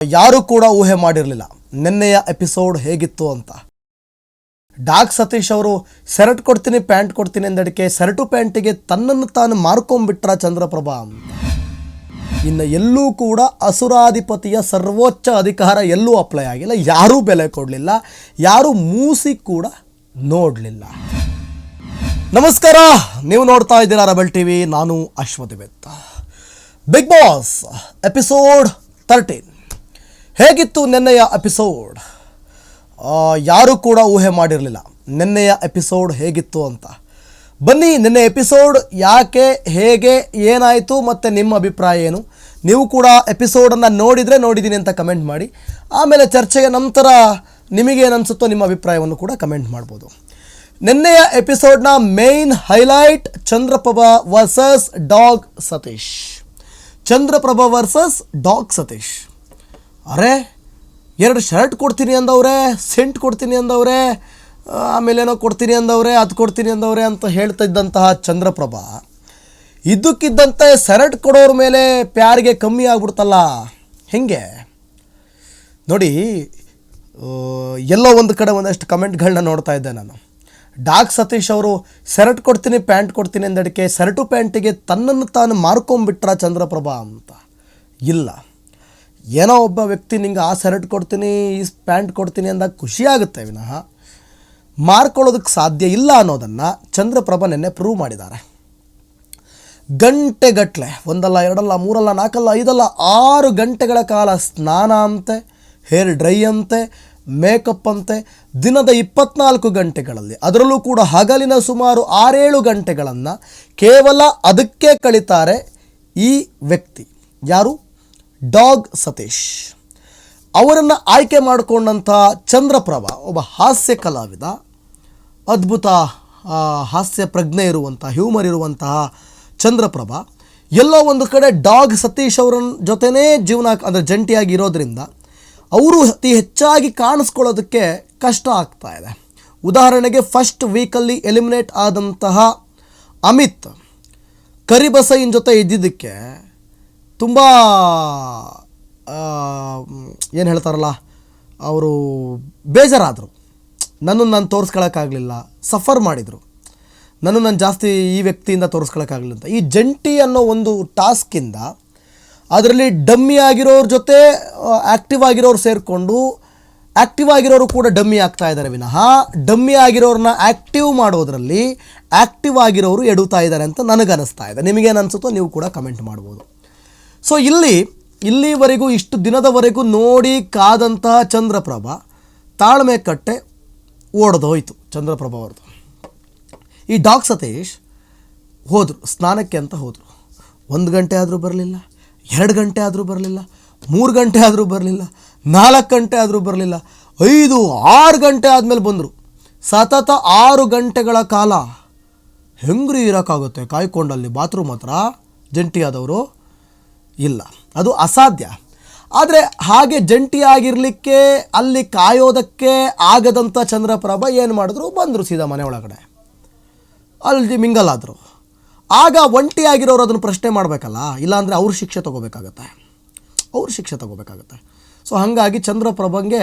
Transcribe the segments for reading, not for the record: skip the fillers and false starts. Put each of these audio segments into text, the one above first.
ಯಾರೂ ಕೂಡ ಊಹೆ ಮಾಡಿರಲಿಲ್ಲ ನಿನ್ನೆಯ ಎಪಿಸೋಡ್ ಹೇಗಿತ್ತು ಅಂತ. ಡಾಗ್ ಸತೀಶ್ ಅವರು ಶರ್ಟ್ ಕೊಡ್ತೀನಿ ಪ್ಯಾಂಟ್ ಕೊಡ್ತೀನಿ ಅಂದಡಿಕೆ ಶರ್ಟು ಪ್ಯಾಂಟಿಗೆ ತನ್ನನ್ನು ತಾನು ಮಾರ್ಕೊಂಡ್ಬಿಟ್ರ ಚಂದ್ರಪ್ರಭಾ ಅಂತ. ಇನ್ನು ಎಲ್ಲೂ ಕೂಡ ಅಸುರಾಧಿಪತಿಯ ಸರ್ವೋಚ್ಚ ಅಧಿಕಾರ ಎಲ್ಲೂ ಅಪ್ಲೈ ಆಗಿಲ್ಲ, ಯಾರೂ ಬೆಲೆ ಕೊಡಲಿಲ್ಲ, ಯಾರೂ ಮೂಸಿ ಕೂಡ ನೋಡಲಿಲ್ಲ. ನಮಸ್ಕಾರ, ನೀವು ನೋಡ್ತಾ ಇದ್ದೀರಾ ರೆಬೆಲ್ ಟಿವಿ, ನಾನು ಅಶ್ವಥ್. ಬಿಗ್ ಬಾಸ್ ಎಪಿಸೋಡ್ 13 ಹೇಗಿತ್ತು ನಿನ್ನೆಯ ಎಪಿಸೋಡ್? ಯಾರೂ ಕೂಡ ಊಹೆ ಮಾಡಿರಲಿಲ್ಲ ನಿನ್ನೆಯ ಎಪಿಸೋಡ್ ಹೇಗಿತ್ತು ಅಂತ. ಬನ್ನಿ, ನಿನ್ನೆ ಎಪಿಸೋಡ್ ಯಾಕೆ, ಹೇಗೆ, ಏನಾಯಿತು ಮತ್ತು ನಿಮ್ಮ ಅಭಿಪ್ರಾಯ ಏನು? ನೀವು ಕೂಡ ಎಪಿಸೋಡನ್ನು ನೋಡಿದ್ದೀನಿ ಅಂತ ಕಮೆಂಟ್ ಮಾಡಿ. ಆಮೇಲೆ ಚರ್ಚೆಯ ನಂತರ ನಿಮಗೇನನ್ಸುತ್ತೋ ನಿಮ್ಮ ಅಭಿಪ್ರಾಯವನ್ನು ಕೂಡ ಕಮೆಂಟ್ ಮಾಡ್ಬೋದು. ನಿನ್ನೆಯ ಎಪಿಸೋಡ್ನ main highlight Chandraprabha versus dog Satish. Chandraprabha versus dog Satish. ಅರೆ, 2 ಶರ್ಟ್ ಕೊಡ್ತೀನಿ ಅಂದವ್ರೆ, ಸೆಂಟ್ ಕೊಡ್ತೀನಿ ಅಂದವ್ರೆ, ಆಮೇಲೇನೋ ಕೊಡ್ತೀನಿ ಅಂದವ್ರೆ, ಅದು ಕೊಡ್ತೀನಿ ಅಂದವ್ರೆ ಅಂತ ಹೇಳ್ತಾ ಇದ್ದಂತಹ ಚಂದ್ರಪ್ರಭಾ ಇದ್ದಕ್ಕಿದ್ದಂತೆ ಶರ್ಟ್ ಕೊಡೋರ ಮೇಲೆ ಪ್ಯಾರಿಗೆ ಕಮ್ಮಿ ಆಗ್ಬಿಡ್ತಲ್ಲ, ಹೆಂಗೆ ನೋಡಿ. ಎಲ್ಲೋ ಒಂದು ಕಡೆ ಒಂದಷ್ಟು ಕಮೆಂಟ್ಗಳನ್ನ ನೋಡ್ತಾ ಇದ್ದೆ ನಾನು. ಡಾಗ್ ಸತೀಶ್ ಅವರು ಶರ್ಟ್ ಕೊಡ್ತೀನಿ ಪ್ಯಾಂಟ್ ಕೊಡ್ತೀನಿ ಅಂದಡಿಕೆ ಶರ್ಟು ಪ್ಯಾಂಟಿಗೆ ತನ್ನನ್ನು ತಾನು ಮಾರ್ಕೊಂಡ್ಬಿಟ್ರ ಚಂದ್ರಪ್ರಭಾ ಅಂತ. ಇಲ್ಲ, ಏನೋ ಒಬ್ಬ ವ್ಯಕ್ತಿ ನಿಂಗೆ ಆ ಶರ್ಟ್ ಕೊಡ್ತೀನಿ ಈ ಪ್ಯಾಂಟ್ ಕೊಡ್ತೀನಿ ಅಂದಾಗ ಖುಷಿಯಾಗುತ್ತೆ ವಿನಃ ಮಾರ್ಕೊಳ್ಳೋದಕ್ಕೆ ಸಾಧ್ಯ ಇಲ್ಲ ಅನ್ನೋದನ್ನು ಚಂದ್ರಪ್ರಭಾ ನಿನ್ನೆ ಪ್ರೂವ್ ಮಾಡಿದ್ದಾರೆ. ಗಂಟೆಗಟ್ಟಲೆ, 1 ಅಲ್ಲ 2 ಅಲ್ಲ 3 ಅಲ್ಲ 4 ಅಲ್ಲ 5 ಅಲ್ಲ 6 ಗಂಟೆಗಳ ಕಾಲ ಸ್ನಾನ ಅಂತೆ, ಹೇರ್ ಡ್ರೈ ಅಂತೆ, ಮೇಕಪ್ ಅಂತೆ, ದಿನದ 24 ಗಂಟೆಗಳಲ್ಲಿ, ಅದರಲ್ಲೂ ಕೂಡ ಹಗಲಿನ ಸುಮಾರು 6-7 ಗಂಟೆಗಳನ್ನು ಕೇವಲ ಅದಕ್ಕೆ ಕಳೀತಾರೆ ಈ ವ್ಯಕ್ತಿ. ಯಾರು? ಡಾಗ್ ಸತೀಶ್. ಅವರನ್ನು ಆಯ್ಕೆ ಮಾಡಿಕೊಂಡಂಥ ಚಂದ್ರಪ್ರಭಾ ಒಬ್ಬ ಹಾಸ್ಯ ಕಲಾವಿದ, ಅದ್ಭುತ ಹಾಸ್ಯ ಪ್ರಜ್ಞೆ ಇರುವಂಥ, ಹ್ಯೂಮರ್ ಇರುವಂತಹ ಚಂದ್ರಪ್ರಭಾ ಎಲ್ಲೋ ಒಂದು ಕಡೆ ಡಾಗ್ ಸತೀಶ್ ಅವರ ಜೊತೆನೇ ಜೀವನ ಅಂದರೆ ಜಂಟಿಯಾಗಿ ಇರೋದ್ರಿಂದ ಅವರು ಅತಿ ಹೆಚ್ಚಾಗಿ ಕಾಣಿಸ್ಕೊಳ್ಳೋದಕ್ಕೆ ಕಷ್ಟ ಆಗ್ತಾ ಇದೆ. ಉದಾಹರಣೆಗೆ ಫಸ್ಟ್ ವೀಕಲ್ಲಿ ಎಲಿಮಿನೇಟ್ ಆದಂತಹ ಅಮಿತ್ ಕರಿಬಸೈನ್ ಜೊತೆ ಇದ್ದಿದ್ದಕ್ಕೆ ತುಂಬ ಏನು ಹೇಳ್ತಾರಲ್ಲ, ಅವರು ಬೇಜಾರಾದರು. ನನ್ನನ್ನು ನಾನು ತೋರಿಸ್ಕೊಳ್ಳೋಕ್ಕಾಗಲಿಲ್ಲ, ಸಫರ್ ಮಾಡಿದರು, ನಾನು ಜಾಸ್ತಿ ಈ ವ್ಯಕ್ತಿಯಿಂದ ತೋರಿಸ್ಕೊಳ್ಳೋಕ್ಕಾಗಲಿಲ್ಲ ಅಂತ. ಈ ಜಂಟಿ ಅನ್ನೋ ಒಂದು ಟಾಸ್ಕಿಂದ ಅದರಲ್ಲಿ ಡಮ್ಮಿ ಆಗಿರೋರ ಜೊತೆ ಆ್ಯಕ್ಟಿವ್ ಆಗಿರೋರು ಸೇರಿಕೊಂಡು ಆ್ಯಕ್ಟಿವ್ ಆಗಿರೋರು ಕೂಡ ಡಮ್ಮಿ ಆಗ್ತಾ ಇದ್ದಾರೆ ವಿನಃ ಡಮ್ಮಿ ಆಗಿರೋರನ್ನ ಆ್ಯಕ್ಟಿವ್ ಮಾಡೋದರಲ್ಲಿ ಆ್ಯಕ್ಟಿವ್ ಆಗಿರೋರು ಎಡುತ್ತಾ ಇದ್ದಾರೆ ಅಂತ ನನಗನ್ನಿಸ್ತಾ ಇದೆ. ನಿಮಗೇನು ಅನಿಸುತ್ತೋ ನೀವು ಕೂಡ ಕಮೆಂಟ್ ಮಾಡ್ಬೋದು. ಸೊ ಇಲ್ಲಿವರೆಗೂ ಇಷ್ಟು ದಿನದವರೆಗೂ ನೋಡಿ ಕಾದಂತಹ ಚಂದ್ರಪ್ರಭಾ ತಾಳ್ಮೆ ಕಟ್ಟೆ ಓಡ್ದೋಯ್ತು ಚಂದ್ರಪ್ರಭಾ ಅವ್ರದ್ದು. ಈ ಡಾಗ್ ಸತೀಶ್ ಹೋದರು, ಸ್ನಾನಕ್ಕೆ ಅಂತ ಹೋದರು. 1 ಗಂಟೆ ಆದರೂ ಬರಲಿಲ್ಲ, 2 ಗಂಟೆ ಆದರೂ ಬರಲಿಲ್ಲ, 3 ಗಂಟೆ ಆದರೂ ಬರಲಿಲ್ಲ, 4 ಗಂಟೆ ಆದರೂ ಬರಲಿಲ್ಲ, 5-6 ಗಂಟೆ ಆದಮೇಲೆ ಬಂದರು. ಸತತ 6 ಗಂಟೆಗಳ ಕಾಲ ಹೆಂಗ್ರಿ ಇರೋಕ್ಕಾಗುತ್ತೆ ಕಾಯ್ಕೊಂಡಲ್ಲಿ ಬಾತ್ರೂಮ್ ಹತ್ರ ಜಂಟಿಯಾದವರು? ಇಲ್ಲ, ಅದು ಅಸಾಧ್ಯ. ಆದರೆ ಹಾಗೆ ಜಂಟಿಯಾಗಿರಲಿಕ್ಕೆ ಅಲ್ಲಿ ಕಾಯೋದಕ್ಕೆ ಆಗದಂಥ ಚಂದ್ರಪ್ರಭಾ ಏನು ಮಾಡಿದ್ರು, ಬಂದರು ಸೀದಾ ಮನೆ ಒಳಗಡೆ, ಅಲ್ಲಿ ಮಿಂಗಲ್ ಆದರು. ಆಗ ಒಂಟಿಯಾಗಿರೋರು ಅದನ್ನು ಪ್ರಶ್ನೆ ಮಾಡಬೇಕಲ್ಲ, ಇಲ್ಲಾಂದರೆ ಅವ್ರು ಶಿಕ್ಷೆ ತೊಗೋಬೇಕಾಗತ್ತೆ. ಸೊ ಹಾಗಾಗಿ ಚಂದ್ರಪ್ರಭಂಗೆ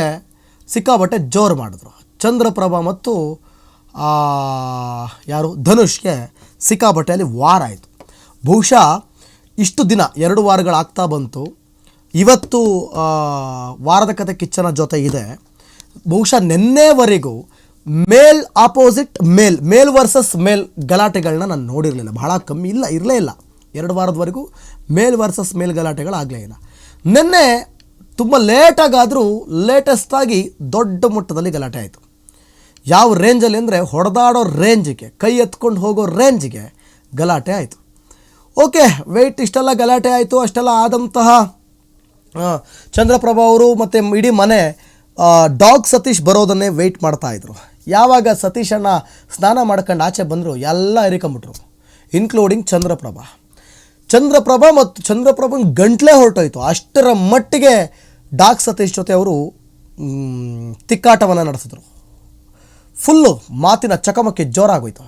ಸಿಕ್ಕಾಬಟ್ಟೆ ಜೋರು ಮಾಡಿದ್ರು. ಚಂದ್ರಪ್ರಭಾ ಮತ್ತು ಯಾರು ಧನುಷ್ಗೆ ಸಿಕ್ಕಾಬಟ್ಟೆ ಅಲ್ಲಿ ವಾರ ಆಯಿತು. ಬಹುಶಃ ಇಷ್ಟು ದಿನ 2 ವಾರಗಳಾಗ್ತಾ ಬಂತು. ಇವತ್ತು ವಾರದ ಕತೆ ಕಿಚ್ಚನ ಜೊತೆ ಇದೆ. ಬಹುಶಃ ನಿನ್ನೆವರೆಗೂ ಮೇಲ್ ಆಪೋಸಿಟ್ ಮೇಲ್ ವರ್ಸಸ್ ಮೇಲ್ ಗಲಾಟೆಗಳನ್ನ ನಾನು ನೋಡಿರಲಿಲ್ಲ, ಬಹಳ ಕಮ್ಮಿ, ಇರಲೇ ಇಲ್ಲ. 2 ವಾರದವರೆಗೂ ಮೇಲ್ ವರ್ಸಸ್ ಮೇಲ್ ಗಲಾಟೆಗಳಾಗಲೇ ಇಲ್ಲ. ನಿನ್ನೆ ತುಂಬ ಲೇಟಾಗಾದರೂ ಲೇಟೆಸ್ಟಾಗಿ ದೊಡ್ಡ ಮಟ್ಟದಲ್ಲಿ ಗಲಾಟೆ ಆಯಿತು. ಯಾವ ರೇಂಜಲ್ಲಿ ಅಂದರೆ ಹೊಡೆದಾಡೋ ರೇಂಜಿಗೆ, ಕೈ ಎತ್ಕೊಂಡು ಹೋಗೋ ರೇಂಜಿಗೆ ಗಲಾಟೆ ಆಯಿತು. ಓಕೆ, ವೆಯ್ಟ್, ಇಷ್ಟೆಲ್ಲ ಗಲಾಟೆ ಆಯಿತು. ಅಷ್ಟೆಲ್ಲ ಆದಂತಹ ಚಂದ್ರಪ್ರಭಾ ಅವರು ಮತ್ತು ಇಡೀ ಮನೆ ಡಾಗ್ ಸತೀಶ್ ಬರೋದನ್ನೇ ವೆಯ್ಟ್ ಮಾಡ್ತಾಯಿದ್ರು. ಯಾವಾಗ ಸತೀಶಣ್ಣ ಸ್ನಾನ ಮಾಡ್ಕೊಂಡು ಆಚೆ ಬಂದರು ಎಲ್ಲ ಎರಿಕೊಂಬಿಟ್ರು, ಇನ್ಕ್ಲೂಡಿಂಗ್ ಚಂದ್ರಪ್ರಭಾ ಮತ್ತು ಚಂದ್ರಪ್ರಭನ ಗಂಟ್ಲೇ ಹೊರಟೋಯ್ತು. ಅಷ್ಟರ ಮಟ್ಟಿಗೆ ಡಾಗ್ ಸತೀಶ್ ಜೊತೆ ಅವರು ತಿಕ್ಕಾಟವನ್ನು ನಡೆಸಿದ್ರು. ಫುಲ್ಲು ಮಾತಿನ ಚಕಮಕಿ ಜೋರಾಗೋಯ್ತು.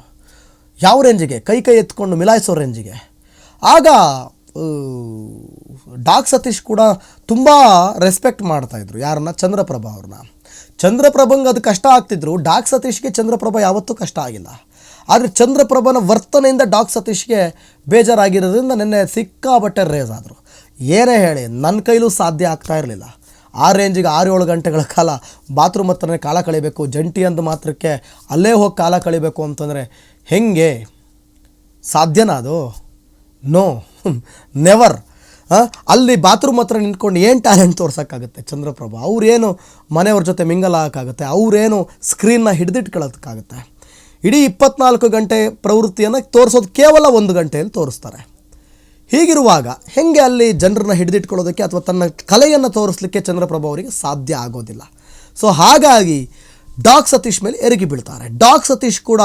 ಯಾವ ರೇಂಜಿಗೆ? ಕೈ ಎತ್ಕೊಂಡು ಮಿಲಾಯಿಸೋ ರೇಂಜಿಗೆ. ಆಗ ಡಾಕ್ ಸತೀಶ್ ಕೂಡ ತುಂಬ ರೆಸ್ಪೆಕ್ಟ್ ಮಾಡ್ತಾಯಿದ್ರು ಯಾರನ್ನ, ಚಂದ್ರಪ್ರಭಾ ಅವ್ರನ್ನ. ಚಂದ್ರಪ್ರಭಂಗೆ ಅದು ಕಷ್ಟ ಆಗ್ತಿದ್ರು, ಡಾಕ್ ಸತೀಶ್ಗೆ ಚಂದ್ರಪ್ರಭಾ ಯಾವತ್ತೂ ಕಷ್ಟ ಆಗಿಲ್ಲ. ಆದರೆ ಚಂದ್ರಪ್ರಭನ ವರ್ತನೆಯಿಂದ ಡಾಕ್ ಸತೀಶ್ಗೆ ಬೇಜಾರಾಗಿರೋದ್ರಿಂದ ನಿನ್ನೆ ಸಿಕ್ಕಾಬಟ್ಟೆ ರೇಸ್ ಆದರು. ಏನೇ ಹೇಳಿ ನನ್ನ ಕೈಲೂ ಸಾಧ್ಯ ಆಗ್ತಾ ಇರಲಿಲ್ಲ. ಆ ರೇಂಜಿಗೆ 6-7 ಗಂಟೆಗಳ ಕಾಲ ಬಾತ್ರೂಮ್ ಹತ್ರನೇ ಕಾಲ ಕಳಿಬೇಕು, ಜಂಟಿ ಅಂದ ಮಾತ್ರಕ್ಕೆ ಅಲ್ಲೇ ಹೋಗಿ ಕಾಲ ಕಳಿಬೇಕು ಅಂತಂದರೆ ಹೆಂಗೆ ಸಾಧ್ಯನಾ ಅದು? No, never. ಅಲ್ಲಿ ಬಾತ್ರೂಮ್ ಹತ್ರ ನಿಂತ್ಕೊಂಡು ಏನು ಟ್ಯಾಲೆಂಟ್ ತೋರ್ಸೋಕ್ಕಾಗುತ್ತೆ ಚಂದ್ರಪ್ರಭಾ? ಅವ್ರೇನು ಮನೆಯವ್ರ ಜೊತೆ ಮಿಂಗಲ್ ಆಗೋಕ್ಕಾಗುತ್ತೆ? ಅವರೇನು ಸ್ಕ್ರೀನ್ನ ಹಿಡಿದಿಟ್ಕೊಳ್ಳೋದಕ್ಕಾಗುತ್ತೆ? ಇಡೀ 24 ಗಂಟೆ ಪ್ರವೃತ್ತಿಯನ್ನು ತೋರಿಸೋದು ಕೇವಲ 1 ಗಂಟೆಯಲ್ಲಿ ತೋರಿಸ್ತಾರೆ. ಹೀಗಿರುವಾಗ ಹೆಂಗೆ ಅಲ್ಲಿ ಜನರನ್ನ ಹಿಡಿದಿಟ್ಕೊಳ್ಳೋದಕ್ಕೆ ಅಥವಾ ತನ್ನ ಕಲೆಯನ್ನು ತೋರಿಸಲಿಕ್ಕೆ ಚಂದ್ರಪ್ರಭಾ ಅವರಿಗೆ ಸಾಧ್ಯ ಆಗೋದಿಲ್ಲ. ಸೊ ಹಾಗಾಗಿ ಡಾಕ್ ಸತೀಶ್ ಮೇಲೆ ಎರಗಿ ಬೀಳ್ತಾರೆ. ಡಾಕ್ ಸತೀಶ್ ಕೂಡ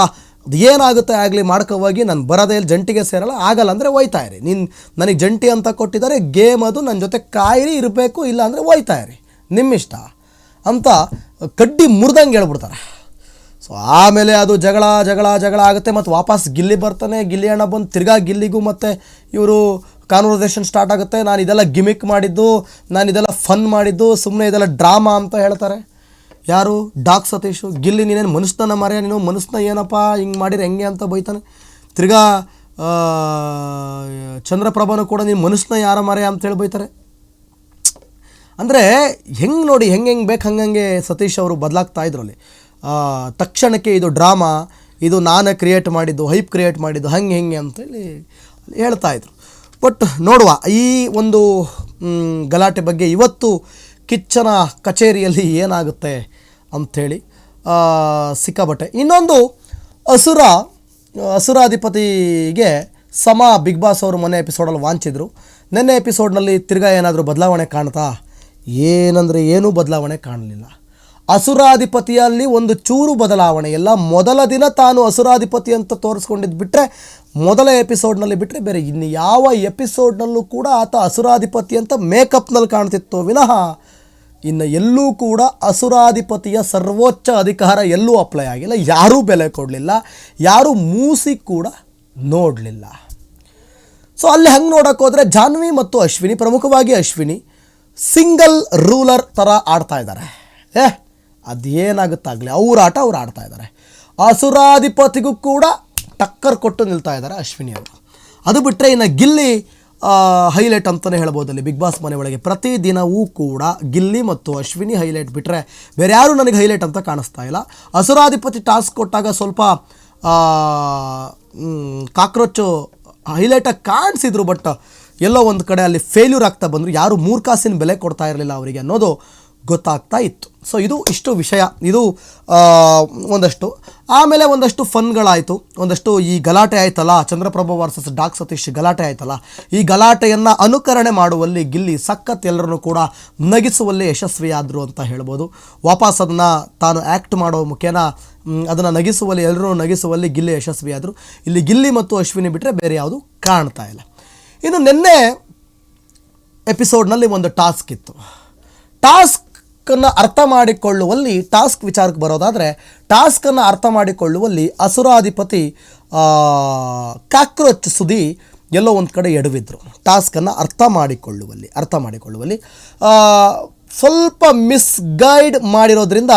ಏನಾಗುತ್ತೆ ಆಗಲಿ ಮಾಡ್ಕೋವಾಗಿ, ನಾನು ಬರೋದೇ ಇಲ್ಲಿ ಜಂಟಿಗೆ ಸೇರಲ್ಲ, ಆಗಲ್ಲ ಅಂದರೆ ಒಯ್ತಾ ಇರಿ, ನೀನು ನನಗೆ ಜಂಟಿ ಅಂತ ಕೊಟ್ಟಿದ್ದಾರೆ, ಗೇಮ್ ಅದು, ನನ್ನ ಜೊತೆ ಕಾಯಿರಿ ಇರಬೇಕು, ಇಲ್ಲ ಅಂದರೆ ಒಯ್ತಾ ಇರಿ, ನಿಮ್ಮಿಷ್ಟ ಅಂತ ಕಡ್ಡಿ ಮುರಿದಂಗೆ ಹೇಳ್ಬಿಡ್ತಾರೆ. ಸೊ ಆಮೇಲೆ ಅದು ಜಗಳ ಜಗಳ ಜಗಳ ಆಗುತ್ತೆ. ಮತ್ತು ವಾಪಸ್ ಗಿಲ್ಲಿ ಬರ್ತಾನೆ, ಗಿಲ್ಲಿ ಅಣ್ಣ ಬಂದು ತಿರ್ಗಾ ಗಿಲ್ಲಿಗೂ ಮತ್ತು ಇವರು ಕಾನ್ವರ್ಸೇಷನ್ ಸ್ಟಾರ್ಟ್ ಆಗುತ್ತೆ. ನಾನು ಇದೆಲ್ಲ ಗಿಮಿಕ್ ಮಾಡಿದ್ದು, ನಾನು ಇದೆಲ್ಲ ಫನ್ ಮಾಡಿದ್ದು, ಸುಮ್ಮನೆ ಇದೆಲ್ಲ ಡ್ರಾಮಾ ಅಂತ ಹೇಳ್ತಾರೆ. ಯಾರು? ಡಾಕ್ ಸತೀಶು. ಗಿಲ್ಲಿ ನೀನೇನು ಮನುಷ್ಯನ ಮರ್ಯ, ನೀನು ಮನುಷ್ಯನ ಏನಪ್ಪ ಹಿಂಗೆ ಮಾಡಿರಿ ಹೆಂಗೆ ಅಂತ ಬೈತಾನೆ. ತಿರ್ಗಾ ಚಂದ್ರಪ್ರಭಾನು ಕೂಡ ನೀನು ಮನುಷ್ಯನ ಯಾರ ಮರ್ಯ ಅಂತೇಳಿ ಬೈತಾರೆ. ಅಂದರೆ ಹೆಂಗೆ ನೋಡಿ, ಹೆಂಗೆ ಬೇಕು ಹಂಗಂಗೆ ಸತೀಶ್ ಅವರು ಬದಲಾಗ್ತಾ ಇದ್ರಲ್ಲಿ. ತಕ್ಷಣಕ್ಕೆ ಇದು ಡ್ರಾಮಾ, ಇದು ನಾನೇ ಕ್ರಿಯೇಟ್ ಮಾಡಿದ್ದು, ಹೈಪ್ ಕ್ರಿಯೇಟ್ ಮಾಡಿದ್ದು, ಹಂಗೆ ಹೆಂಗೆ ಅಂತೇಳಿ ಹೇಳ್ತಾಯಿದ್ರು. ಬಟ್ ನೋಡುವ ಈ ಒಂದು ಗಲಾಟೆ ಬಗ್ಗೆ ಇವತ್ತು ಕಿಚ್ಚನ ಕಚೇರಿಯಲ್ಲಿ ಏನಾಗುತ್ತೆ ಅಂಥೇಳಿ ಸಿಕ್ಕಾಬಟ್ಟೆ. ಇನ್ನೊಂದು ಅಸುರಾಧಿಪತಿಗೆ ಸಮ ಬಿಗ್ ಬಾಸ್ ಅವರು ಮೊನ್ನೆ ಎಪಿಸೋಡಲ್ಲಿ ವಾಂಚಿದ್ರು. ನೆನ್ನೆ ಎಪಿಸೋಡ್ನಲ್ಲಿ ತಿರ್ಗಾ ಏನಾದರೂ ಬದಲಾವಣೆ ಕಾಣ್ತಾ? ಏನಂದರೆ ಏನೂ ಬದಲಾವಣೆ ಕಾಣಲಿಲ್ಲ. ಅಸುರಾಧಿಪತಿಯಲ್ಲಿ ಒಂದು ಚೂರು ಬದಲಾವಣೆ ಇಲ್ಲ. ಮೊದಲ ದಿನ ತಾನು ಅಸುರಾಧಿಪತಿ ಅಂತ ತೋರಿಸ್ಕೊಂಡಿದ್ದು ಬಿಟ್ಟರೆ, ಮೊದಲ ಎಪಿಸೋಡ್ನಲ್ಲಿ ಬಿಟ್ಟರೆ ಬೇರೆ ಇನ್ನು ಯಾವ ಎಪಿಸೋಡ್ನಲ್ಲೂ ಕೂಡ ಆತ ಅಸುರಾಧಿಪತಿ ಅಂತ ಮೇಕಪ್ನಲ್ಲಿ ಕಾಣ್ತಿತ್ತು ವಿನಃ ಇನ್ನು ಎಲ್ಲೂ ಕೂಡ ಅಸುರಾಧಿಪತಿಯ ಸರ್ವೋಚ್ಚ ಅಧಿಕಾರ ಎಲ್ಲೂ ಅಪ್ಲೈ ಆಗಿಲ್ಲ. ಯಾರೂ ಬೆಲೆ ಕೊಡಲಿಲ್ಲ, ಯಾರೂ ಮೂಸಿ ಕೂಡ ನೋಡಲಿಲ್ಲ. ಸೊ ಅಲ್ಲಿ ಹಂಗೆ ನೋಡೋಕೆ ಹೋದರೆ ಜಾನ್ವಿ ಮತ್ತು ಅಶ್ವಿನಿ, ಪ್ರಮುಖವಾಗಿ ಅಶ್ವಿನಿ ಸಿಂಗಲ್ ರೂಲರ್ ಥರ ಆಡ್ತಾ ಇದ್ದಾರೆ. ಅದೇನಾಗುತ್ತಾಗಲಿ ಅವ್ರ ಆಟ ಅವ್ರು ಆಡ್ತಾ ಇದ್ದಾರೆ. ಅಸುರಾಧಿಪತಿಗೂ ಕೂಡ ಟಕ್ಕರ್ ಕೊಟ್ಟು ನಿಲ್ತಾ ಇದ್ದಾರೆ ಅಶ್ವಿನಿ ಅವರು. ಅದು ಬಿಟ್ಟರೆ ಇನ್ನು ಗಿಲ್ಲಿ ಹೈಲೈಟ್ ಅಂತಲೇ ಹೇಳ್ಬೋದು ಅಲ್ಲಿ ಬಿಗ್ ಬಾಸ್ ಮನೆ ಒಳಗೆ. ಪ್ರತಿದಿನವೂ ಕೂಡ ಗಿಲ್ಲಿ ಮತ್ತು ಅಶ್ವಿನಿ ಹೈಲೈಟ್ ಬಿಟ್ಟರೆ ಬೇರೆ ಯಾರೂ ನನಗೆ ಹೈಲೈಟ್ ಅಂತ ಕಾಣಿಸ್ತಾ ಇಲ್ಲ. ಅಸುರಾಧಿಪತಿ ಟಾಸ್ಕ್ ಕೊಟ್ಟಾಗ ಸ್ವಲ್ಪ ಕಾಕ್ರೋಚು ಹೈಲೈಟಾಗಿ ಕಾಣಿಸಿದ್ರು, ಬಟ್ ಎಲ್ಲೋ ಒಂದು ಕಡೆ ಅಲ್ಲಿ ಫೇಲ್ಯೂರ್ ಆಗ್ತಾ ಬಂದರು. ಯಾರು 3 ಕಾಸಿನ ಬೆಲೆ ಕೊಡ್ತಾ ಇರಲಿಲ್ಲ ಅವರಿಗೆ ಅನ್ನೋದು ಗೊತ್ತಾಗ್ತಾ ಇತ್ತು. ಸೊ ಇದು ಇಷ್ಟು ವಿಷಯ, ಇದು ಒಂದಷ್ಟು. ಆಮೇಲೆ ಒಂದಷ್ಟು ಫನ್ಗಳಾಯಿತು, ಒಂದಷ್ಟು ಈ ಗಲಾಟೆ ಆಯ್ತಲ್ಲ, ಚಂದ್ರಪ್ರಭಾ ವರ್ಸಸ್ ಡಾಕ್ ಸತೀಶ್ ಗಲಾಟೆ ಆಯ್ತಲ್ಲ, ಈ ಗಲಾಟೆಯನ್ನು ಅನುಕರಣೆ ಮಾಡುವಲ್ಲಿ ಗಿಲ್ಲಿ ಸಖತ್ ಎಲ್ಲರನ್ನು ಕೂಡ ನಗಿಸುವಲ್ಲಿ ಯಶಸ್ವಿಯಾದರು ಅಂತ ಹೇಳ್ಬೋದು. ವಾಪಸ್ ಅದನ್ನು ತಾನು ಆ್ಯಕ್ಟ್ ಮಾಡೋ ಮುಖೇನ ಅದನ್ನು ನಗಿಸುವಲ್ಲಿ, ಎಲ್ಲರೂ ನಗಿಸುವಲ್ಲಿ ಗಿಲ್ಲಿ ಯಶಸ್ವಿಯಾದರು. ಇಲ್ಲಿ ಗಿಲ್ಲಿ ಮತ್ತು ಅಶ್ವಿನಿ ಬಿಟ್ಟರೆ ಬೇರೆ ಯಾವುದು ಕಾಣ್ತಾ ಇಲ್ಲ. ಇನ್ನು ನಿನ್ನೆ ಎಪಿಸೋಡ್ನಲ್ಲಿ ಒಂದು ಟಾಸ್ಕ್ ಇತ್ತು. ಟಾಸ್ಕನ್ನು ಅರ್ಥ ಮಾಡಿಕೊಳ್ಳುವಲ್ಲಿ, ಟಾಸ್ಕ್ ವಿಚಾರಕ್ಕೆ ಬರೋದಾದರೆ ಟಾಸ್ಕನ್ನು ಅರ್ಥ ಮಾಡಿಕೊಳ್ಳುವಲ್ಲಿ ಅಸುರಾಧಿಪತಿ ಕಾಕ್ರೋಚ್ ಸುದಿ ಎಲ್ಲೋ ಒಂದು ಕಡೆ ಎಡವಿದ್ರು. ಟಾಸ್ಕನ್ನು ಅರ್ಥ ಮಾಡಿಕೊಳ್ಳುವಲ್ಲಿ ಸ್ವಲ್ಪ ಮಿಸ್ಗೈಡ್ ಮಾಡಿರೋದ್ರಿಂದ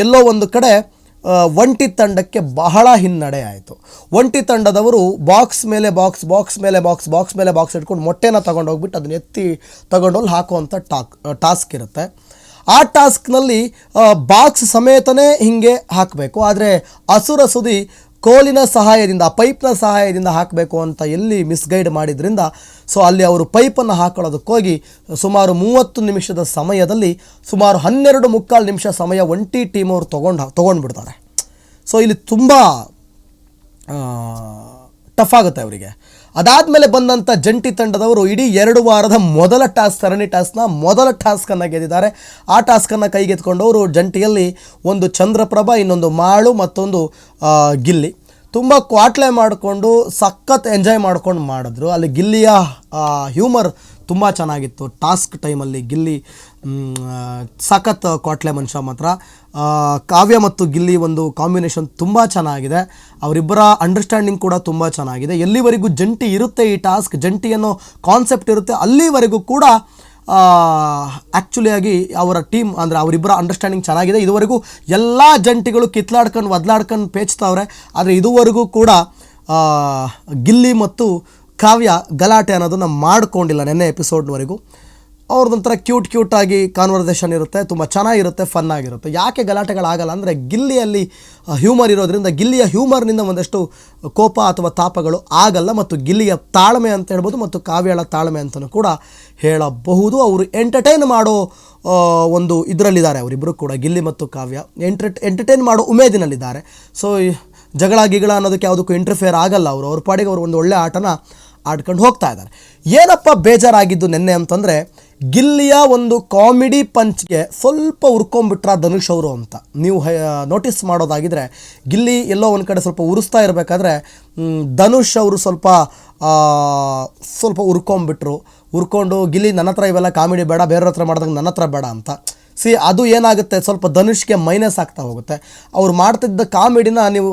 ಎಲ್ಲೋ ಒಂದು ಕಡೆ ಒಂಟಿ ತಂಡಕ್ಕೆ ಬಹಳ ಹಿನ್ನಡೆ ಆಯಿತು. ಒಂಟಿ ತಂಡದವರು ಬಾಕ್ಸ್ ಮೇಲೆ ಬಾಕ್ಸ್ ಇಟ್ಕೊಂಡು ಮೊಟ್ಟೆನ ತೊಗೊಂಡೋಗ್ಬಿಟ್ಟು ಅದನ್ನ ಎತ್ತಿ ತೊಗೊಂಡೋಗಿ ಹಾಕುವಂಥ ಟಾಸ್ಕ್ ಇರುತ್ತೆ. ಆ ಟಾಸ್ಕ್ನಲ್ಲಿ ಬಾಕ್ಸ್ ಸಮೇತನೇ ಹೀಗೆ ಹಾಕಬೇಕು. ಆದರೆ ಅಸುರ ಸುದಿ ಕೋಲಿನ ಸಹಾಯದಿಂದ, ಪೈಪ್ನ ಸಹಾಯದಿಂದ ಹಾಕಬೇಕು ಅಂತ ಎಲ್ಲಿ ಮಿಸ್ಗೈಡ್ ಮಾಡಿದ್ರಿಂದ ಸೊ ಅಲ್ಲಿ ಅವರು ಪೈಪನ್ನು ಹಾಕೊಳ್ಳೋದಕ್ಕೋಗಿ ಸುಮಾರು 30 ನಿಮಿಷದ ಸಮಯದಲ್ಲಿ ಸುಮಾರು 12 ನಿಮಿಷ ಸಮಯ ಒಂಟಿ ಟೀಮ್ ಅವರು ತೊಗೊಂಡ್ಬಿಡ್ತಾರೆ. ಸೊ ಇಲ್ಲಿ ತುಂಬ ಟಫ್ ಆಗುತ್ತೆ ಅವರಿಗೆ. ಅದಾದಮೇಲೆ ಬಂದಂಥ ಜಂಟಿ ತಂಡದವರು ಇಡೀ 2 ವಾರದ ಸರಣಿ ಮೊದಲ ಟಾಸ್ಕನ್ನು ಗೆದ್ದಿದ್ದಾರೆ. ಆ ಟಾಸ್ಕನ್ನು ಕೈಗೆತ್ಕೊಂಡವರು ಜಂಟಿಯಲ್ಲಿ ಒಂದು ಚಂದ್ರಪ್ರಭಾ, ಇನ್ನೊಂದು ಮಾಳು, ಮತ್ತೊಂದು ಗಿಲ್ಲಿ ತುಂಬ ಕ್ವಾಟ್ಲೆ ಮಾಡಿಕೊಂಡು ಸಖತ್ ಎಂಜಾಯ್ ಮಾಡ್ಕೊಂಡು ಮಾಡಿದ್ರು. ಅಲ್ಲಿ ಗಿಲ್ಲಿಯ ಹ್ಯೂಮರ್ ತುಂಬ ಚೆನ್ನಾಗಿತ್ತು. ಟಾಸ್ಕ್ ಟೈಮಲ್ಲಿ ಗಿಲ್ಲಿ ಸಖತ್ ಕ್ವಾಟ್ಲೆ ಮನುಷ್ಯ ಮಾತ್ರ. ಕಾವ್ಯ ಮತ್ತು ಗಿಲ್ಲಿ ಒಂದು ಕಾಂಬಿನೇಷನ್ ತುಂಬ ಚೆನ್ನಾಗಿದೆ. ಅವರಿಬ್ಬರ ಅಂಡರ್ಸ್ಟ್ಯಾಂಡಿಂಗ್ ಕೂಡ ತುಂಬ ಚೆನ್ನಾಗಿದೆ. ಎಲ್ಲಿವರೆಗೂ ಜಂಟಿ ಇರುತ್ತೆ ಈ ಟಾಸ್ಕ್, ಜಂಟಿ ಅನ್ನೋ ಕಾನ್ಸೆಪ್ಟ್ ಇರುತ್ತೆ, ಅಲ್ಲಿವರೆಗೂ ಕೂಡ ಆ್ಯಕ್ಚುಲಿಯಾಗಿ ಅವರ ಟೀಮ್ ಅಂದರೆ ಅವರಿಬ್ಬರ ಅಂಡರ್ಸ್ಟ್ಯಾಂಡಿಂಗ್ ಚೆನ್ನಾಗಿದೆ. ಇದುವರೆಗೂ ಎಲ್ಲ ಜಂಟಿಗಳು ಕಿತ್ಲಾಡ್ಕೊಂಡು ಒದ್ಲಾಡ್ಕೊಂಡು ಪೇಚ್ತಾವ್ರೆ, ಆದರೆ ಇದುವರೆಗೂ ಕೂಡ ಗಿಲ್ಲಿ ಮತ್ತು ಕಾವ್ಯ ಗಲಾಟೆ ಅನ್ನೋದನ್ನು ಮಾಡಿಕೊಂಡಿಲ್ಲ ನೆನ್ನೆ ಎಪಿಸೋಡ್ವರೆಗೂ. ಅವ್ರದ್ದೊಂಥರ ಕ್ಯೂಟಾಗಿ ಕಾನ್ವರ್ಸೇಷನ್ ಇರುತ್ತೆ, ತುಂಬ ಚೆನ್ನಾಗಿರುತ್ತೆ, ಫನ್ ಆಗಿರುತ್ತೆ. ಯಾಕೆ ಗಲಾಟೆಗಳಾಗಲ್ಲ ಅಂದರೆ ಗಿಲ್ಲಿಯಲ್ಲಿ ಹ್ಯೂಮರ್ ಇರೋದ್ರಿಂದ, ಗಿಲ್ಲಿಯ ಹ್ಯೂಮರ್ನಿಂದ ಒಂದಷ್ಟು ಕೋಪ ಅಥವಾ ತಾಪಗಳು ಆಗಲ್ಲ. ಮತ್ತು ಗಿಲ್ಲಿಯ ತಾಳ್ಮೆ ಅಂತ ಹೇಳ್ಬೋದು ಮತ್ತು ಕಾವ್ಯಳ ತಾಳ್ಮೆ ಅಂತಲೂ ಕೂಡ ಹೇಳಬಹುದು. ಅವರು ಎಂಟರ್ಟೈನ್ ಮಾಡೋ ಒಂದು ಇದರಲ್ಲಿದ್ದಾರೆ ಅವರಿಬ್ಬರು ಕೂಡ, ಗಿಲ್ಲಿ ಮತ್ತು ಕಾವ್ಯ ಎಂಟರ್ಟೈನ್ ಮಾಡೋ ಉಮೇದಿನಲ್ಲಿದ್ದಾರೆ. ಸೊ ಜಗಳ ಗಿಗಳ ಅನ್ನೋದಕ್ಕೆ ಯಾವುದಕ್ಕೂ ಇಂಟರ್ಫಿಯರ್ ಆಗಲ್ಲ. ಅವ್ರ ಪಾಡಿಗೆ ಅವರು ಒಂದು ಒಳ್ಳೆ ಆಟನ ಆಡ್ಕೊಂಡು ಹೋಗ್ತಾ ಇದ್ದಾರೆ. ಏನಪ್ಪ ಬೇಜಾರಾಗಿದ್ದು ನೆನ್ನೆ ಅಂತಂದರೆ, ಗಿಲ್ಲಿಯ ಒಂದು ಕಾಮಿಡಿ ಪಂಚ್ಗೆ ಸ್ವಲ್ಪ ಉರ್ಕೊಂಡ್ಬಿಟ್ರ ಧನುಷ್ ಅವರು ಅಂತ ನೀವು ನೋಟಿಸ್ ಮಾಡೋದಾಗಿದ್ದರೆ, ಗಿಲ್ಲಿ ಎಲ್ಲೋ ಒಂದು ಕಡೆ ಸ್ವಲ್ಪ ಉರಿಸ್ತಾ ಇರಬೇಕಾದ್ರೆ ಧನುಷ್ ಅವರು ಸ್ವಲ್ಪ ಉರ್ಕೊಂಡು ಗಿಲ್ಲಿ ನನ್ನ ಹತ್ರ ಇವೆಲ್ಲ ಕಾಮಿಡಿ ಬೇಡ, ಬೇರೆಯವ್ರ ಹತ್ರ ಮಾಡಿದಾಗ ನನ್ನ ಹತ್ರ ಬೇಡ ಅಂತ. ಅದು ಏನಾಗುತ್ತೆ, ಸ್ವಲ್ಪ ಧನುಷ್ಗೆ ಮೈನಸ್ ಆಗ್ತಾ ಹೋಗುತ್ತೆ. ಅವ್ರು ಮಾಡ್ತಿದ್ದ ಕಾಮಿಡಿನ ನೀವು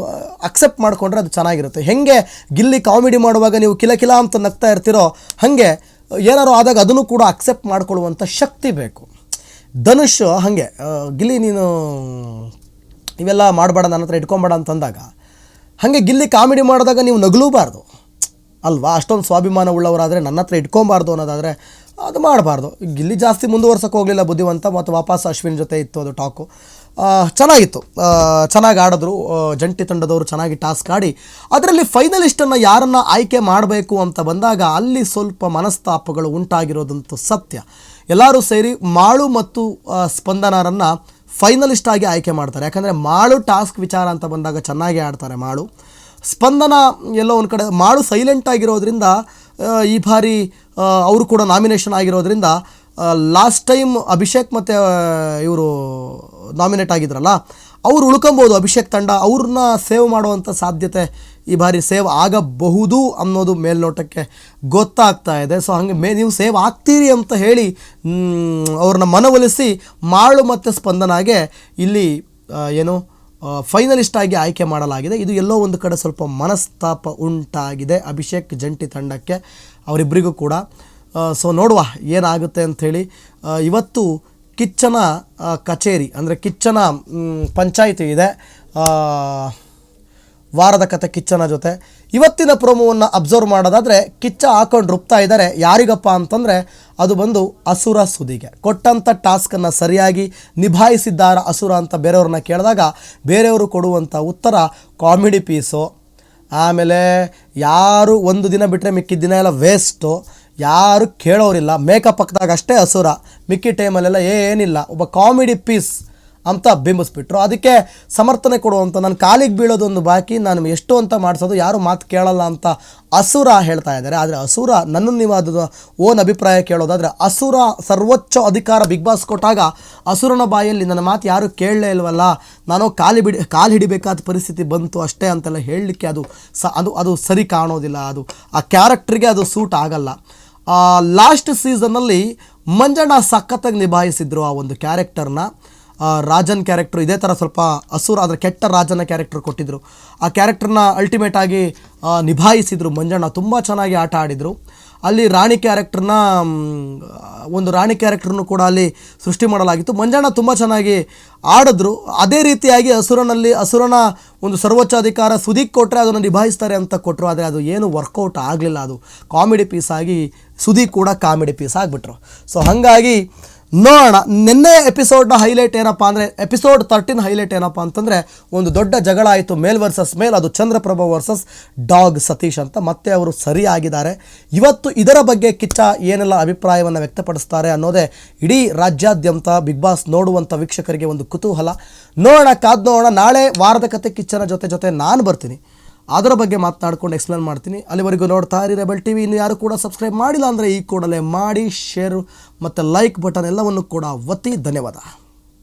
ಅಕ್ಸೆಪ್ಟ್ ಮಾಡಿಕೊಂಡ್ರೆ ಅದು ಚೆನ್ನಾಗಿರುತ್ತೆ. ಹೆಂಗೆ ಗಿಲ್ಲಿ ಕಾಮಿಡಿ ಮಾಡುವಾಗ ನೀವು ಕಿಲ ಅಂತ ನಗ್ತಾ ಇರ್ತೀರೋ, ಹಾಗೆ ಏನಾರು ಆದಾಗ ಅದನ್ನು ಕೂಡ ಅಕ್ಸೆಪ್ಟ್ ಮಾಡ್ಕೊಳ್ಳುವಂಥ ಶಕ್ತಿ ಬೇಕು. ಧನುಷ್ ಹಾಗೆ ಗಿಲ್ಲಿ ನೀನು ಇವೆಲ್ಲ ಮಾಡಬೇಡ, ನನ್ನ ಹತ್ರ ಇಟ್ಕೊಂಬೇಡ ಅಂತಂದಾಗ, ಹಾಗೆ ಗಿಲ್ಲಿ ಕಾಮಿಡಿ ಮಾಡಿದಾಗ ನೀವು ನಗಲೂಬಾರ್ದು ಅಲ್ವಾ. ಅಷ್ಟೊಂದು ಸ್ವಾಭಿಮಾನ ಉಳ್ಳವರಾದರೆ ನನ್ನ ಹತ್ರ ಇಟ್ಕೊಬಾರ್ದು ಅನ್ನೋದಾದರೆ ಅದು ಮಾಡಬಾರ್ದು. ಗಿಲ್ಲಿ ಜಾಸ್ತಿ ಮುಂದುವರ್ಸೋಕೆ ಹೋಗಲಿಲ್ಲ, ಬುದ್ಧಿವಂತ. ಮತ್ತು ವಾಪಸ್ ಅಶ್ವಿನ್ ಜೊತೆ ಇತ್ತು ಅದು ಟಾಕು. ಚೆನ್ನಾಗಿತ್ತು, ಚೆನ್ನಾಗಿ ಆಡಿದ್ರು ಜಂಟಿ ತಂಡದವರು, ಚೆನ್ನಾಗಿ ಟಾಸ್ಕ್ ಆಡಿ ಅದರಲ್ಲಿ ಫೈನಲಿಸ್ಟನ್ನು ಯಾರನ್ನು ಆಯ್ಕೆ ಮಾಡಬೇಕು ಅಂತ ಬಂದಾಗ ಅಲ್ಲಿ ಸ್ವಲ್ಪ ಮನಸ್ತಾಪಗಳು ಉಂಟಾಗಿರೋದಂತೂ ಸತ್ಯ. ಎಲ್ಲರೂ ಸೇರಿ ಮಾಳು ಮತ್ತು ಸ್ಪಂದನರನ್ನು ಫೈನಲಿಸ್ಟ್ ಆಗಿ ಆಯ್ಕೆ ಮಾಡ್ತಾರೆ. ಯಾಕಂದರೆ ಮಾಳು ಟಾಸ್ಕ್ ವಿಚಾರ ಅಂತ ಬಂದಾಗ ಚೆನ್ನಾಗಿ ಆಡ್ತಾರೆ ಮಾಳು. ಸ್ಪಂದನ ಎಲ್ಲೋ ಒಂದು ಕಡೆ ಮಾಳು ಸೈಲೆಂಟ್ ಆಗಿರೋದ್ರಿಂದ ಈ ಬಾರಿ ಅವರು ಕೂಡ ನಾಮಿನೇಷನ್ ಆಗಿರೋದ್ರಿಂದ, ಲಾಸ್ಟ್ ಟೈಮ್ ಅಭಿಷೇಕ್ ಮತ್ತು ಇವರು ನಾಮಿನೇಟ್ ಆಗಿದ್ರಲ್ಲ, ಅವರು ಉಳ್ಕೊಬೋದು ಅಭಿಷೇಕ್ ತಂಡ. ಅವ್ರನ್ನ ಸೇವ್ ಮಾಡುವಂಥ ಸಾಧ್ಯತೆ ಈ ಬಾರಿ ಸೇವ್ ಆಗಬಹುದು ಅನ್ನೋದು ಮೇಲ್ನೋಟಕ್ಕೆ ಗೊತ್ತಾಗ್ತಾ ಇದೆ. ಸೊ ಹಾಗೆ ನೀವು ಸೇವ್ ಆಗ್ತೀರಿ ಅಂತ ಹೇಳಿ ಅವ್ರನ್ನ ಮನವೊಲಿಸಿ ಮಾಳು ಮತ್ತು ಸ್ಪಂದನಾಗೆ ಇಲ್ಲಿ ಏನು ಫೈನಲಿಸ್ಟ್ ಆಗಿ ಆಯ್ಕೆ ಮಾಡಲಾಗಿದೆ. ಇದು ಎಲ್ಲೋ ಒಂದು ಕಡೆ ಸ್ವಲ್ಪ ಮನಸ್ತಾಪ ಉಂಟಾಗಿದೆ ಅಭಿಷೇಕ್ ಜಂಟಿ ತಂಡಕ್ಕೆ, ಅವರಿಬ್ಬರಿಗೂ ಕೂಡ. ಸೊ ನೋಡುವ ಏನಾಗುತ್ತೆ ಅಂಥೇಳಿ. ಇವತ್ತು ಕಿಚ್ಚನ ಕಚೇರಿ ಅಂದರೆ ಕಿಚ್ಚನ ಪಂಚಾಯಿತಿ ಇದೆ, ವಾರದ ಕತೆ ಕಿಚ್ಚನ ಜೊತೆ. ಇವತ್ತಿನ ಪ್ರೋಮೋವನ್ನು ಅಬ್ಸರ್ವ್ ಮಾಡೋದಾದರೆ ಕಿಚ್ಚ ಹಾಕೊಂಡು ರುಬ್ತಾ ಇದ್ದಾರೆ. ಯಾರಿಗಪ್ಪ ಅಂತಂದರೆ ಅದು ಬಂದು ಅಸುರ ಸುದಿಗೆ. ಕೊಟ್ಟಂಥ ಟಾಸ್ಕನ್ನು ಸರಿಯಾಗಿ ನಿಭಾಯಿಸಿದ್ದಾರ ಅಸುರ ಅಂತ ಬೇರೆಯವ್ರನ್ನ ಕೇಳಿದಾಗ ಬೇರೆಯವರು ಕೊಡುವಂಥ ಉತ್ತರ ಕಾಮಿಡಿ ಪೀಸು, ಆಮೇಲೆ ಯಾರು ಒಂದು ದಿನ ಬಿಟ್ಟರೆ ಮಿಕ್ಕಿದ ದಿನ ಎಲ್ಲ ವೇಸ್ಟು, ಯಾರು ಕೇಳೋರಿಲ್ಲ, ಮೇಕಪ್ ಹಾಕಿದಾಗ ಅಷ್ಟೇ ಅಸುರ, ಮಿಕ್ಕಿ ಟೈಮಲ್ಲೆಲ್ಲ ಏನಿಲ್ಲ, ಒಬ್ಬ ಕಾಮಿಡಿ ಪೀಸ್ ಅಂತ ಬಿಂಬಿಸ್ಬಿಟ್ರು. ಅದಕ್ಕೆ ಸಮರ್ಥನೆ ಕೊಡುವಂಥ, ನನ್ನ ಕಾಲಿಗೆ ಬೀಳೋದೊಂದು ಬಾಕಿ, ನಾನು ಎಷ್ಟು ಅಂತ ಮಾಡಿಸೋದು, ಯಾರು ಮಾತು ಕೇಳಲ್ಲ ಅಂತ ಅಸುರ ಹೇಳ್ತಾ ಇದ್ದಾರೆ. ಆದರೆ ಅಸುರ, ನನ್ನನ್ನು ನೀವು ಅದು ಓನ್ ಅಭಿಪ್ರಾಯ ಕೇಳೋದಾದರೆ, ಅಸುರ ಸರ್ವೋಚ್ಚ ಅಧಿಕಾರ ಬಿಗ್ ಬಾಸ್ ಕೊಟ್ಟಾಗ ಅಸುರನ ಬಾಯಲ್ಲಿ ನನ್ನ ಮಾತು ಯಾರು ಕೇಳಲೇ ಇಲ್ವಲ್ಲ, ನಾನು ಕಾಲು ಹಿಡಿಬೇಕಾದ ಪರಿಸ್ಥಿತಿ ಬಂತು ಅಷ್ಟೇ ಅಂತೆಲ್ಲ ಹೇಳಲಿಕ್ಕೆ ಅದು ಸರಿ ಕಾಣೋದಿಲ್ಲ. ಅದು ಆ ಕ್ಯಾರೆಕ್ಟ್ರಿಗೆ ಅದು ಸೂಟ್ ಆಗಲ್ಲ. ಲಾಸ್ಟ್ ಸೀಸನ್ನಲ್ಲಿ ಮಂಜಣ್ಣ ಸಖತ್ತಾಗಿ ನಿಭಾಯಿಸಿದ್ರು ಆ ಒಂದು ಕ್ಯಾರೆಕ್ಟರ್ನ. ರಾಜನ್ ಕ್ಯಾರೆಕ್ಟ್ರು ಇದೇ ಥರ ಸ್ವಲ್ಪ ಅಸುರ, ಆದರೆ ಕೆಟ್ಟ ರಾಜನ ಕ್ಯಾರೆಕ್ಟರ್ ಕೊಟ್ಟಿದ್ದರು. ಆ ಕ್ಯಾರೆಕ್ಟರ್ನ ಅಲ್ಟಿಮೇಟಾಗಿ ನಿಭಾಯಿಸಿದರು ಮಂಜಣ್ಣ, ತುಂಬ ಚೆನ್ನಾಗಿ ಆಟ ಆಡಿದರು. ಅಲ್ಲಿ ರಾಣಿ ಕ್ಯಾರೆಕ್ಟ್ರನ್ನು ಕೂಡ ಅಲ್ಲಿ ಸೃಷ್ಟಿ ಮಾಡಲಾಗಿತ್ತು. ಮಂಜಣ್ಣ ತುಂಬ ಚೆನ್ನಾಗಿ ಆಡಿದ್ರು. ಅದೇ ರೀತಿಯಾಗಿ ಅಸುರನ ಒಂದು ಸರ್ವೋಚ್ಚ ಅಧಿಕಾರ ಸುದೀಕ್ ಕೊಟ್ಟರೆ ಅದನ್ನು ನಿಭಾಯಿಸ್ತಾರೆ ಅಂತ ಕೊಟ್ಟರು. ಆದರೆ ಅದು ಏನು ವರ್ಕೌಟ್ ಆಗಲಿಲ್ಲ. ಅದು ಕಾಮಿಡಿ ಪೀಸ್ ಆಗಿ ಸುದೀಕ್ ಕೂಡ ಕಾಮಿಡಿ ಪೀಸ್ ಆಗಿಬಿಟ್ರು. ಸೊ ಹಾಗಾಗಿ ನೋಡೋಣ. ನಿನ್ನೆ ಎಪಿಸೋಡ್ನ ಹೈಲೈಟ್ ಏನಪ್ಪ ಅಂದರೆ, ಎಪಿಸೋಡ್ 13 ಹೈಲೈಟ್ ಏನಪ್ಪ ಅಂತಂದರೆ, ಒಂದು ದೊಡ್ಡ ಜಗಳ ಆಯಿತು ಮೇಲ್ ವರ್ಸಸ್ ಮೇಲ್. ಅದು ಚಂದ್ರಪ್ರಭಾ ವರ್ಸಸ್ ಡಾಗ್ ಸತೀಶ್ ಅಂತ. ಮತ್ತೆ ಅವರು ಸರಿಯಾಗಿದ್ದಾರೆ. ಇವತ್ತು ಇದರ ಬಗ್ಗೆ ಕಿಚ್ಚ ಏನೆಲ್ಲ ಅಭಿಪ್ರಾಯವನ್ನು ವ್ಯಕ್ತಪಡಿಸ್ತಾರೆ ಅನ್ನೋದೇ ಇಡೀ ರಾಜ್ಯಾದ್ಯಂತ ಬಿಗ್ ಬಾಸ್ ನೋಡುವಂಥ ವೀಕ್ಷಕರಿಗೆ ಒಂದು ಕುತೂಹಲ. ನೋಡೋಣ, ಕಾದು ನೋಡೋಣ. ನಾಳೆ ವಾರದ ಕತೆ ಕಿಚ್ಚನ ಜೊತೆ ನಾನು ಬರ್ತೀನಿ, ಅದರ ಬಗ್ಗೆ ಮಾತನಾಡ್ಕೊಂಡು ಎಕ್ಸ್ಪ್ಲೇನ್ ಮಾಡ್ತೀನಿ. ಅಲ್ಲಿವರೆಗೂ ನೋಡ್ತಾ ಇರಿ ರೆಬೆಲ್ ಟಿವಿ. ಇನ್ನು ಯಾರು ಕೂಡ ಸಬ್ಸ್ಕ್ರೈಬ್ ಮಾಡಿಲ್ಲ ಅಂದರೆ ಈ ಕೂಡಲೇ ಮಾಡಿ, ಶೇರ್ ಮತ್ತು ಲೈಕ್ ಬಟನ್ ಎಲ್ಲವನ್ನು ಕೂಡ ಒತ್ತಿ. ಧನ್ಯವಾದ.